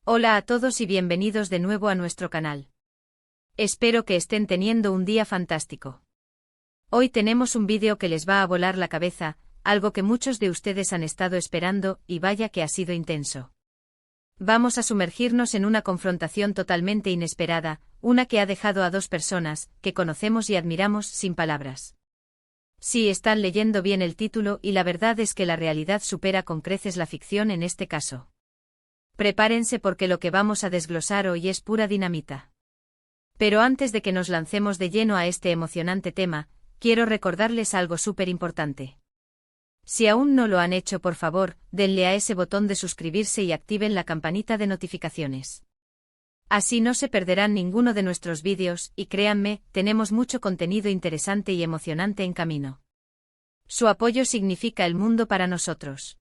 Hola a todos y bienvenidos de nuevo a nuestro canal. Espero que estén teniendo un día fantástico. Hoy tenemos un vídeo que les va a volar la cabeza, algo que muchos de ustedes han estado esperando, y vaya que ha sido intenso. Vamos a sumergirnos en una confrontación totalmente inesperada, una que ha dejado a dos personas, que conocemos y admiramos, sin palabras. Sí, están leyendo bien el título y la verdad es que la realidad supera con creces la ficción en este caso. Prepárense porque lo que vamos a desglosar hoy es pura dinamita. Pero antes de que nos lancemos de lleno a este emocionante tema, quiero recordarles algo súper importante. Si aún no lo han hecho, por favor, denle a ese botón de suscribirse y activen la campanita de notificaciones. Así no se perderán ninguno de nuestros vídeos, y créanme, tenemos mucho contenido interesante y emocionante en camino. Su apoyo significa el mundo para nosotros.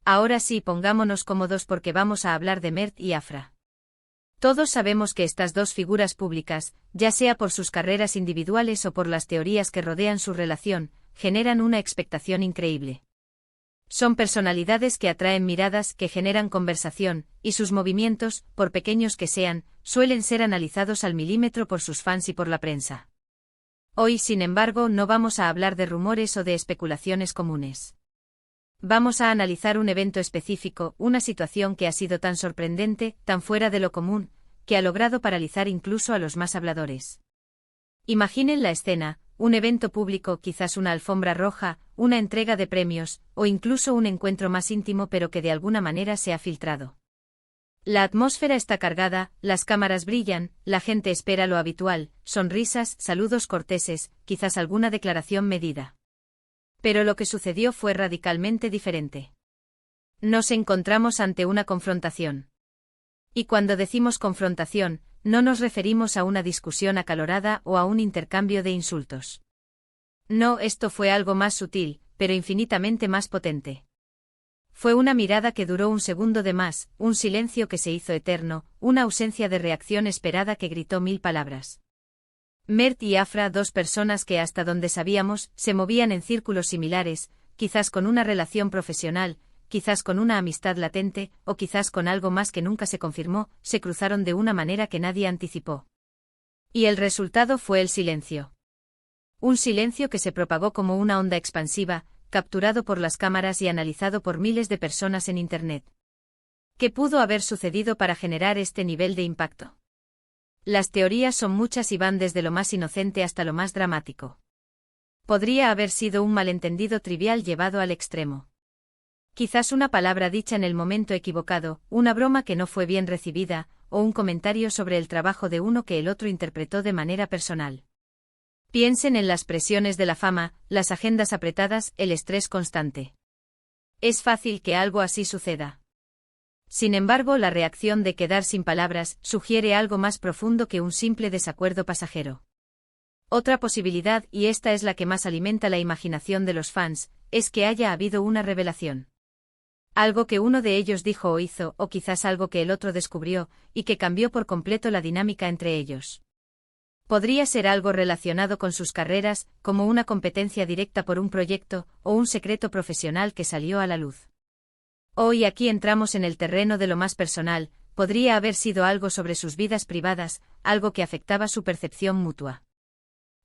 Ahora sí, pongámonos cómodos porque vamos a hablar de Mert y Afra. Todos sabemos que estas dos figuras públicas, ya sea por sus carreras individuales o por las teorías que rodean su relación, generan una expectación increíble. Son personalidades que atraen miradas, que generan conversación, y sus movimientos, por pequeños que sean, suelen ser analizados al milímetro por sus fans y por la prensa. Hoy, sin embargo, no vamos a hablar de rumores o de especulaciones comunes. Vamos a analizar un evento específico, una situación que ha sido tan sorprendente, tan fuera de lo común, que ha logrado paralizar incluso a los más habladores. Imaginen la escena, un evento público, quizás una alfombra roja, una entrega de premios, o incluso un encuentro más íntimo pero que de alguna manera se ha filtrado. La atmósfera está cargada, las cámaras brillan, la gente espera lo habitual, sonrisas, saludos corteses, quizás alguna declaración medida. Pero lo que sucedió fue radicalmente diferente. Nos encontramos ante una confrontación. Y cuando decimos confrontación, no nos referimos a una discusión acalorada o a un intercambio de insultos. No, esto fue algo más sutil, pero infinitamente más potente. Fue una mirada que duró un segundo de más, un silencio que se hizo eterno, una ausencia de reacción esperada que gritó mil palabras. Mert y Afra, dos personas que hasta donde sabíamos, se movían en círculos similares, quizás con una relación profesional, quizás con una amistad latente, o quizás con algo más que nunca se confirmó, se cruzaron de una manera que nadie anticipó. Y el resultado fue el silencio. Un silencio que se propagó como una onda expansiva, capturado por las cámaras y analizado por miles de personas en Internet. ¿Qué pudo haber sucedido para generar este nivel de impacto? Las teorías son muchas y van desde lo más inocente hasta lo más dramático. Podría haber sido un malentendido trivial llevado al extremo. Quizás una palabra dicha en el momento equivocado, una broma que no fue bien recibida, o un comentario sobre el trabajo de uno que el otro interpretó de manera personal. Piensen en las presiones de la fama, las agendas apretadas, el estrés constante. Es fácil que algo así suceda. Sin embargo, la reacción de quedar sin palabras sugiere algo más profundo que un simple desacuerdo pasajero. Otra posibilidad, y esta es la que más alimenta la imaginación de los fans, es que haya habido una revelación. Algo que uno de ellos dijo o hizo, o quizás algo que el otro descubrió, y que cambió por completo la dinámica entre ellos. Podría ser algo relacionado con sus carreras, como una competencia directa por un proyecto, o un secreto profesional que salió a la luz. Hoy aquí entramos en el terreno de lo más personal, podría haber sido algo sobre sus vidas privadas, algo que afectaba su percepción mutua.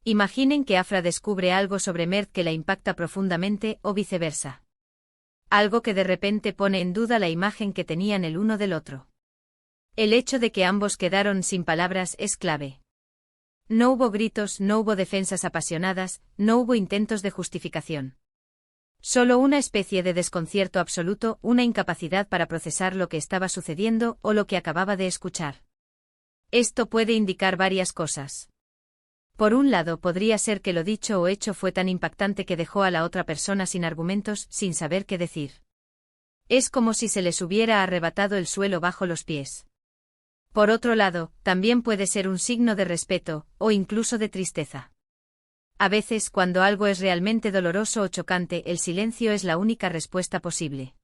Imaginen que Afra descubre algo sobre Mert que la impacta profundamente, o viceversa. Algo que de repente pone en duda la imagen que tenían el uno del otro. El hecho de que ambos quedaron sin palabras es clave. No hubo gritos, no hubo defensas apasionadas, no hubo intentos de justificación. Solo una especie de desconcierto absoluto, una incapacidad para procesar lo que estaba sucediendo o lo que acababa de escuchar. Esto puede indicar varias cosas. Por un lado, podría ser que lo dicho o hecho fue tan impactante que dejó a la otra persona sin argumentos, sin saber qué decir. Es como si se les hubiera arrebatado el suelo bajo los pies. Por otro lado, también puede ser un signo de respeto, o incluso de tristeza. A veces, cuando algo es realmente doloroso o chocante, el silencio es la única respuesta posible.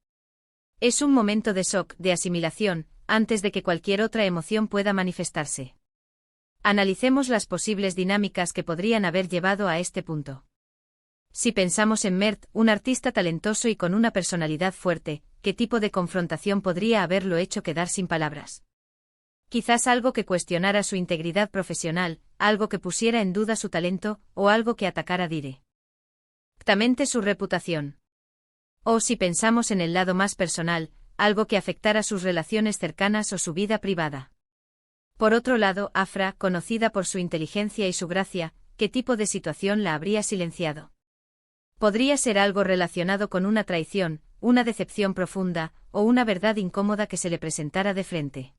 Es un momento de shock, de asimilación, antes de que cualquier otra emoción pueda manifestarse. Analicemos las posibles dinámicas que podrían haber llevado a este punto. Si pensamos en Mert, un artista talentoso y con una personalidad fuerte, qué tipo de confrontación podría haberlo hecho quedar sin palabras. Quizás algo que cuestionara su integridad profesional, algo que pusiera en duda su talento, o algo que atacara directamente su reputación. O si pensamos en el lado más personal, algo que afectara sus relaciones cercanas o su vida privada. Por otro lado, Afra, conocida por su inteligencia y su gracia, ¿qué tipo de situación la habría silenciado? Podría ser algo relacionado con una traición, una decepción profunda, o una verdad incómoda que se le presentara de frente.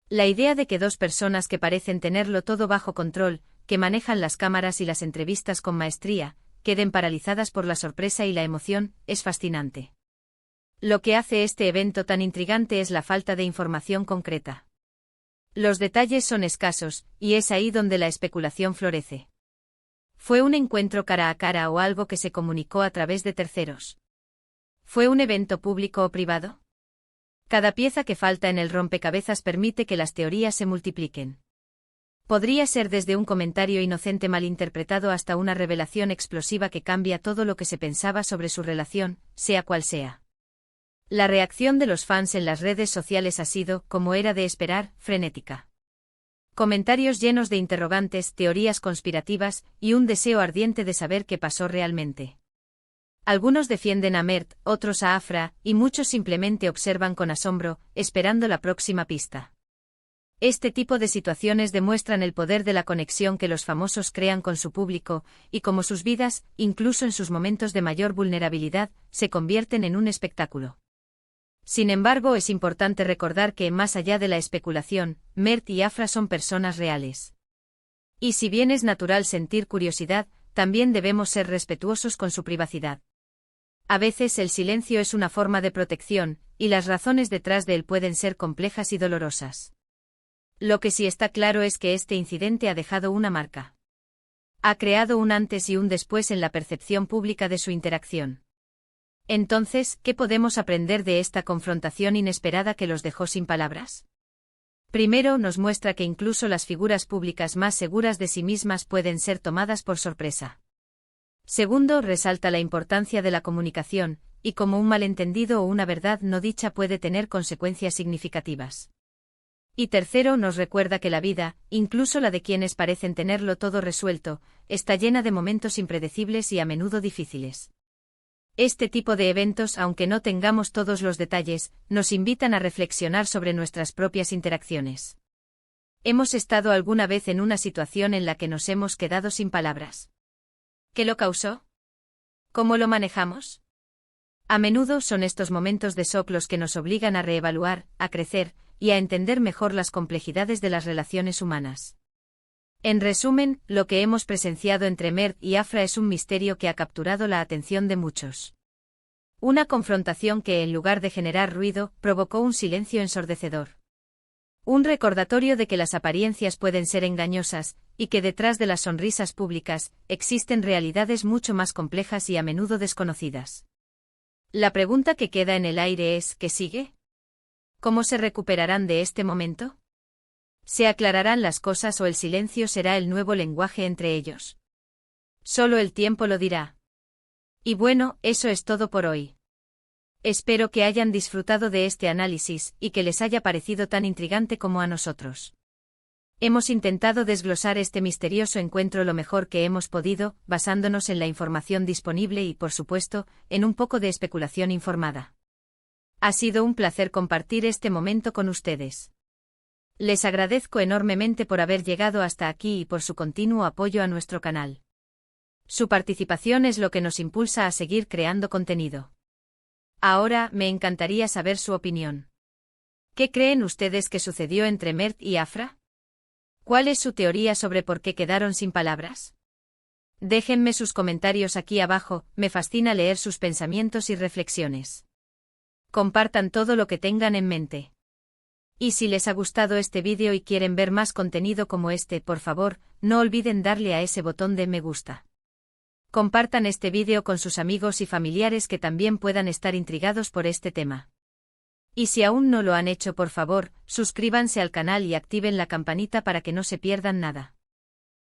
La idea de que dos personas que parecen tenerlo todo bajo control, que manejan las cámaras y las entrevistas con maestría, queden paralizadas por la sorpresa y la emoción, es fascinante. Lo que hace este evento tan intrigante es la falta de información concreta. Los detalles son escasos, y es ahí donde la especulación florece. ¿Fue un encuentro cara a cara o algo que se comunicó a través de terceros? ¿Fue un evento público o privado? Cada pieza que falta en el rompecabezas permite que las teorías se multipliquen. Podría ser desde un comentario inocente malinterpretado hasta una revelación explosiva que cambia todo lo que se pensaba sobre su relación, sea cual sea. La reacción de los fans en las redes sociales ha sido, como era de esperar, frenética. Comentarios llenos de interrogantes, teorías conspirativas, y un deseo ardiente de saber qué pasó realmente. Algunos defienden a Mert, otros a Afra, y muchos simplemente observan con asombro, esperando la próxima pista. Este tipo de situaciones demuestran el poder de la conexión que los famosos crean con su público, y cómo sus vidas, incluso en sus momentos de mayor vulnerabilidad, se convierten en un espectáculo. Sin embargo, es importante recordar que, más allá de la especulación, Mert y Afra son personas reales. Y si bien es natural sentir curiosidad, también debemos ser respetuosos con su privacidad. A veces el silencio es una forma de protección, y las razones detrás de él pueden ser complejas y dolorosas. Lo que sí está claro es que este incidente ha dejado una marca. Ha creado un antes y un después en la percepción pública de su interacción. Entonces, ¿qué podemos aprender de esta confrontación inesperada que los dejó sin palabras? Primero, nos muestra que incluso las figuras públicas más seguras de sí mismas pueden ser tomadas por sorpresa. Segundo, resalta la importancia de la comunicación, y cómo un malentendido o una verdad no dicha puede tener consecuencias significativas. Y tercero, nos recuerda que la vida, incluso la de quienes parecen tenerlo todo resuelto, está llena de momentos impredecibles y a menudo difíciles. Este tipo de eventos, aunque no tengamos todos los detalles, nos invitan a reflexionar sobre nuestras propias interacciones. ¿Hemos estado alguna vez en una situación en la que nos hemos quedado sin palabras? ¿Qué lo causó? ¿Cómo lo manejamos? A menudo son estos momentos de shock los que nos obligan a reevaluar, a crecer, y a entender mejor las complejidades de las relaciones humanas. En resumen, lo que hemos presenciado entre Mert y Afra es un misterio que ha capturado la atención de muchos. Una confrontación que, en lugar de generar ruido, provocó un silencio ensordecedor. Un recordatorio de que las apariencias pueden ser engañosas, y que detrás de las sonrisas públicas, existen realidades mucho más complejas y a menudo desconocidas. La pregunta que queda en el aire es, ¿qué sigue? ¿Cómo se recuperarán de este momento? ¿Se aclararán las cosas o el silencio será el nuevo lenguaje entre ellos? Solo el tiempo lo dirá. Y bueno, eso es todo por hoy. Espero que hayan disfrutado de este análisis y que les haya parecido tan intrigante como a nosotros. Hemos intentado desglosar este misterioso encuentro lo mejor que hemos podido, basándonos en la información disponible y, por supuesto, en un poco de especulación informada. Ha sido un placer compartir este momento con ustedes. Les agradezco enormemente por haber llegado hasta aquí y por su continuo apoyo a nuestro canal. Su participación es lo que nos impulsa a seguir creando contenido. Ahora, me encantaría saber su opinión. ¿Qué creen ustedes que sucedió entre Mert y Afra? ¿Cuál es su teoría sobre por qué quedaron sin palabras? Déjenme sus comentarios aquí abajo, me fascina leer sus pensamientos y reflexiones. Compartan todo lo que tengan en mente. Y si les ha gustado este vídeo y quieren ver más contenido como este, por favor, no olviden darle a ese botón de me gusta. Compartan este vídeo con sus amigos y familiares que también puedan estar intrigados por este tema. Y si aún no lo han hecho, por favor, suscríbanse al canal y activen la campanita para que no se pierdan nada.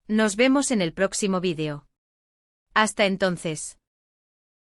Nos vemos en el próximo vídeo. Hasta entonces.